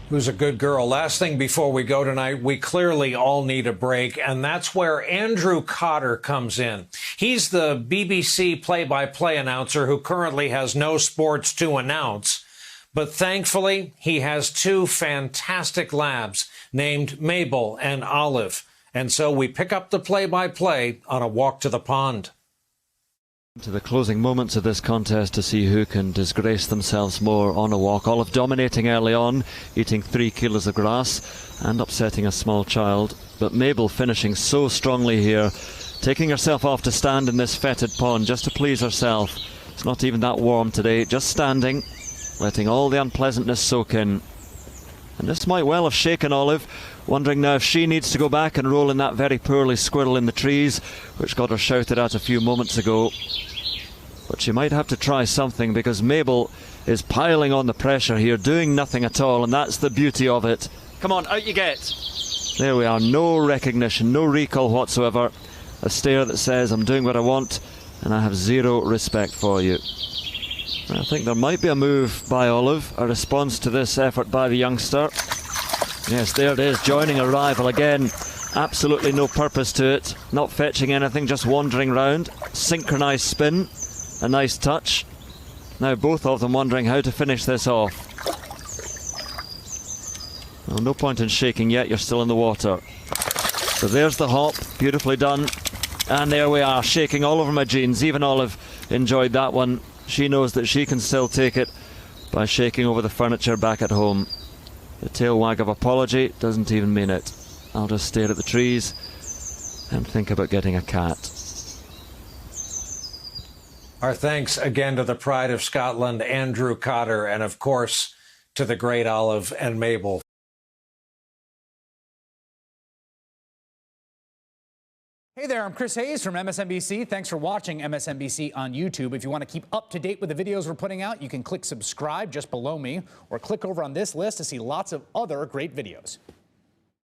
Who's a good girl. Last thing before we go tonight, we clearly all need a break, and that's where Andrew Cotter comes in. He's the BBC play-by-play announcer who currently has no sports to announce, but thankfully he has two fantastic labs named Mabel and Olive, and so we pick up the play-by-play on a walk to the pond. To the closing moments of this contest to see who can disgrace themselves more on a walk. Olive dominating early on, eating 3 kilos of grass and upsetting a small child. But Mabel finishing so strongly here, taking herself off to stand in this fetid pond just to please herself. It's not even that warm today, just standing, letting all the unpleasantness soak in. And this might well have shaken Olive, wondering now if she needs to go back and roll in that very poorly squirrel in the trees, which got her shouted at a few moments ago. But she might have to try something, because Mabel is piling on the pressure here, doing nothing at all, and that's the beauty of it. Come on, out you get. There we are, no recognition, no recall whatsoever. A stare that says, I'm doing what I want, and I have zero respect for you. I think there might be a move by Olive, a response to this effort by the youngster. Yes, there it is, joining a rival again. Absolutely no purpose to it, not fetching anything, just wandering round. Synchronised spin, a nice touch. Now both of them wondering how to finish this off. Well, no point in shaking yet, you're still in the water. So there's the hop, beautifully done. And there we are, shaking all over my jeans. Even Olive enjoyed that one. She knows that she can still take it by shaking over the furniture back at home. The tail wag of apology doesn't even mean it. I'll just stare at the trees and think about getting a cat. Our thanks again to the pride of Scotland, Andrew Cotter, and of course to the great Olive and Mabel. Hey there, I'm Chris Hayes from MSNBC. Thanks for watching MSNBC on YouTube. If you want to keep up to date with the videos we're putting out, you can click subscribe just below me, or click over on this list to see lots of other great videos.